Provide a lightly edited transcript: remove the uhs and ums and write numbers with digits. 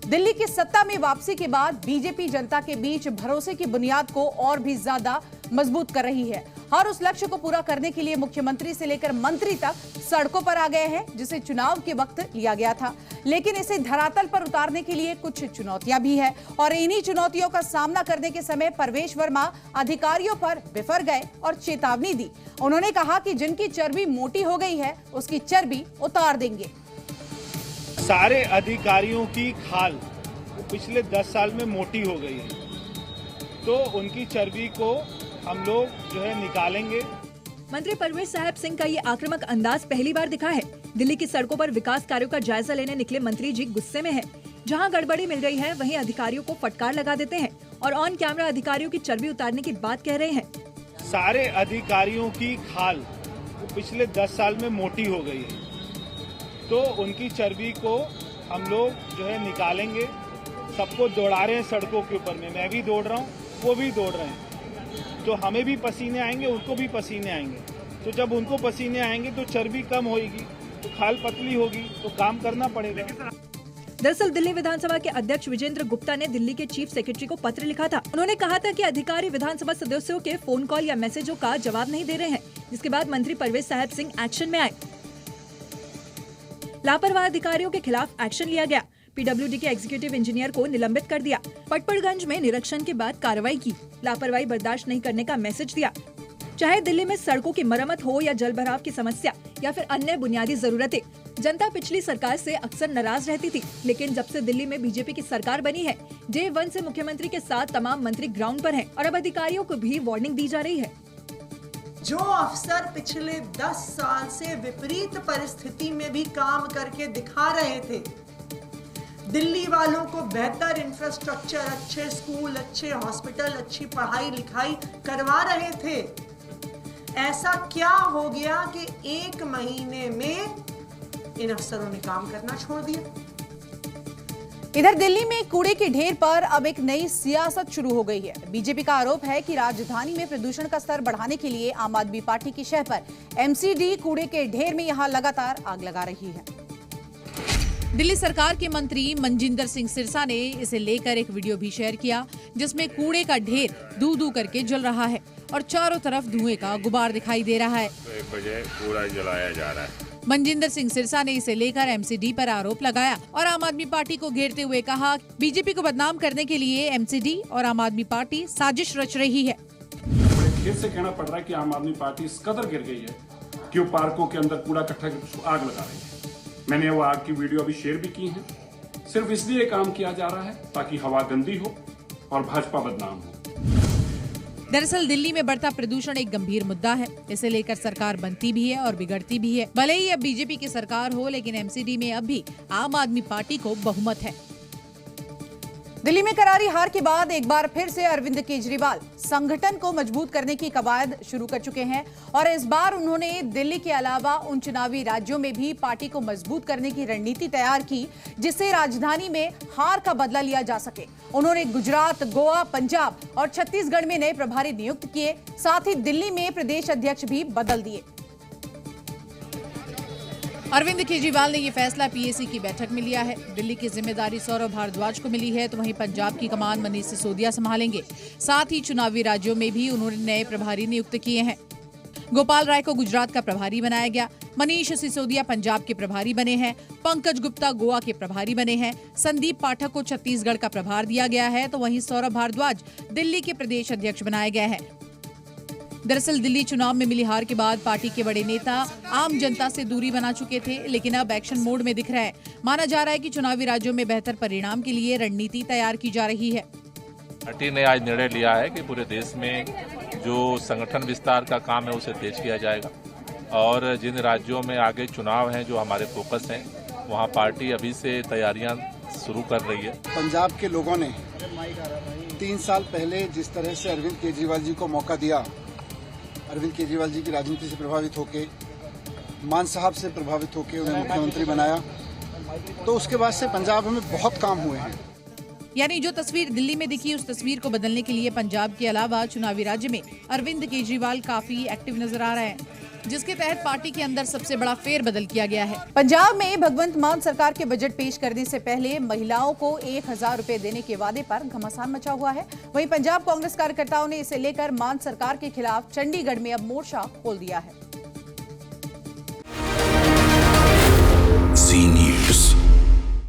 दिल्ली की सत्ता में वापसी के बाद बीजेपी जनता के बीच भरोसे की बुनियाद को और भी ज्यादा मजबूत कर रही है। हर उस लक्ष्य को पूरा करने के लिए मुख्यमंत्री से लेकर मंत्री तक सड़कों पर आ गए हैं जिसे चुनाव के वक्त लिया गया था। लेकिन इसे धरातल पर उतारने के लिए कुछ चुनौतियां भी है और इन्हीं चुनौतियों का सामना करने के समय परवेश वर्मा अधिकारियों पर बिफर गए और चेतावनी दी। उन्होंने कहा कि जिनकी चर्बी मोटी हो गई है उसकी चर्बी उतार देंगे। सारे अधिकारियों की खाल पिछले 10 साल में मोटी हो गई है, तो उनकी चर्बी को हम लोग जो है निकालेंगे। मंत्री परवेश साहब सिंह का ये आक्रामक अंदाज पहली बार दिखा है। दिल्ली की सड़कों पर विकास कार्यों का जायजा लेने निकले मंत्री जी गुस्से में हैं। जहां गड़बड़ी मिल रही है वहीं अधिकारियों को फटकार लगा देते हैं और ऑन कैमरा अधिकारियों की चर्बी उतारने की बात कह रहे हैं। सारे अधिकारियों की खाल पिछले 10 साल में मोटी हो गई है, तो उनकी चर्बी को हम लोग जो है निकालेंगे। सबको दौड़ा रहे हैं सड़कों के ऊपर में, मैं भी दौड़ रहा हूँ, वो भी दौड़ रहे हैं। तो हमें भी पसीने आएंगे, उनको भी पसीने आएंगे। तो जब उनको पसीने आएंगे तो चर्बी कम होगी, तो खाल पतली होगी, तो काम करना पड़ेगा। दरअसल दिल्ली विधानसभा के अध्यक्ष विजेंद्र गुप्ता ने दिल्ली के चीफ सेक्रेटरी को पत्र लिखा था। उन्होंने कहा था कि अधिकारी विधानसभा सदस्यों के फोन कॉल या मैसेजों का जवाब नहीं दे रहे हैं, जिसके बाद मंत्री परवेश साहब सिंह एक्शन में आए। लापरवाह अधिकारियों के खिलाफ एक्शन लिया गया। पीडब्ल्यूडी के एग्जीक्यूटिव इंजीनियर को निलंबित कर दिया। पटपड़गंज में निरीक्षण के बाद कार्रवाई की। लापरवाही बर्दाश्त नहीं करने का मैसेज दिया। चाहे दिल्ली में सड़कों की मरम्मत हो या जल भराव की समस्या या फिर अन्य बुनियादी जरूरतें, जनता पिछली सरकार से अक्सर नाराज रहती थी। लेकिन जब से दिल्ली में बीजेपी की सरकार बनी है, डे 1 से मुख्यमंत्री के साथ तमाम मंत्री ग्राउंड पर हैं और अब अधिकारियों को भी वार्निंग दी जा रही है। जो अफसर पिछले 10 साल से विपरीत परिस्थिति में भी काम करके दिखा रहे थे, दिल्ली वालों को बेहतर इंफ्रास्ट्रक्चर, अच्छे स्कूल, अच्छे हॉस्पिटल, अच्छी पढ़ाई लिखाई करवा रहे थे, ऐसा क्या हो गया कि 1 महीने में इन अफसरों ने काम करना छोड़ दिया। इधर दिल्ली में कूड़े के ढेर पर अब एक नई सियासत शुरू हो गई है। बीजेपी का आरोप है कि राजधानी में प्रदूषण का स्तर बढ़ाने के लिए आम आदमी पार्टी की शह पर एमसीडी कूड़े के ढेर में यहां लगातार आग लगा रही है। दिल्ली सरकार के मंत्री मनजिंदर सिंह सिरसा ने इसे लेकर एक वीडियो भी शेयर किया, जिसमें कूड़े का ढेर दू दू करके जल रहा है और चारों तरफ धुएं का गुबार दिखाई दे रहा है। एक बजे कूड़ा जलाया जा रहा है। मनजिंदर सिंह सिरसा ने इसे लेकर एमसीडी पर आरोप लगाया और आम आदमी पार्टी को घेरते हुए कहा, बीजेपी को बदनाम करने के लिए एमसीडी और आम आदमी पार्टी साजिश रच रही है। बड़े खेद से कहना पड़ रहा है कि आम आदमी पार्टी इस कदर गिर गई है कि वो पार्कों के अंदर कूड़ा इकट्ठा कर आग लगा रही है। मैंने वो आग की वीडियो अभी शेयर भी की है। सिर्फ इसलिए काम किया जा रहा है ताकि हवा गंदी हो और भाजपा बदनाम हो। दरअसल दिल्ली में बढ़ता प्रदूषण एक गंभीर मुद्दा है। इसे लेकर सरकार बनती भी है और बिगड़ती भी है। भले ही अब बीजेपी की सरकार हो, लेकिन एमसीडी में अब भी आम आदमी पार्टी को बहुमत है। दिल्ली में करारी हार के बाद एक बार फिर से अरविंद केजरीवाल संगठन को मजबूत करने की कवायद शुरू कर चुके हैं और इस बार उन्होंने दिल्ली के अलावा उन चुनावी राज्यों में भी पार्टी को मजबूत करने की रणनीति तैयार की, जिससे राजधानी में हार का बदला लिया जा सके। उन्होंने गुजरात, गोवा, पंजाब और छत्तीसगढ़ में नए प्रभारी नियुक्त किए, साथ ही दिल्ली में प्रदेश अध्यक्ष भी बदल दिए। अरविंद केजरीवाल ने ये फैसला पीएसी की बैठक में लिया है। दिल्ली की जिम्मेदारी सौरभ भारद्वाज को मिली है, तो वहीं पंजाब की कमान मनीष सिसोदिया संभालेंगे। साथ ही चुनावी राज्यों में भी उन्होंने नए प्रभारी नियुक्त किए हैं। गोपाल राय को गुजरात का प्रभारी बनाया गया, मनीष सिसोदिया पंजाब के प्रभारी बने हैं, पंकज गुप्ता गोवा के प्रभारी बने हैं, संदीप पाठक को छत्तीसगढ़ का प्रभार दिया गया है, तो वहीं सौरभ भारद्वाज दिल्ली के प्रदेश अध्यक्ष बनाए गए हैं। दरअसल दिल्ली चुनाव में मिली हार के बाद पार्टी के बड़े नेता आम जनता से दूरी बना चुके थे, लेकिन अब एक्शन मोड में दिख रहा है। माना जा रहा है कि चुनावी राज्यों में बेहतर परिणाम के लिए रणनीति तैयार की जा रही है। पार्टी ने आज निर्णय लिया है कि पूरे देश में जो संगठन विस्तार का काम है उसे तेज किया जाएगा और जिन राज्यों में आगे चुनाव हैं जो हमारे फोकस हैं, वहाँ पार्टी अभी से तैयारियां शुरू कर रही है। पंजाब के लोगों ने 3 साल पहले जिस तरह से अरविंद केजरीवाल जी को मौका दिया, अरविंद केजरीवाल जी की राजनीति से प्रभावित होके, मान साहब से प्रभावित होके उन्हें मुख्यमंत्री बनाया, तो उसके बाद से पंजाब में बहुत काम हुए हैं। यानी जो तस्वीर दिल्ली में दिखी, उस तस्वीर को बदलने के लिए पंजाब के अलावा चुनावी राज्य में अरविंद केजरीवाल काफी एक्टिव नजर आ रहे हैं। जिसके तहत पार्टी के अंदर सबसे बड़ा फेरबदल किया गया है। पंजाब में भगवंत मान सरकार के बजट पेश करने से पहले महिलाओं को 1000 रुपए देने के वादे पर घमासान मचा हुआ है। वहीं पंजाब कांग्रेस कार्यकर्ताओं ने इसे लेकर मान सरकार के खिलाफ चंडीगढ़ में अब मोर्चा खोल दिया है।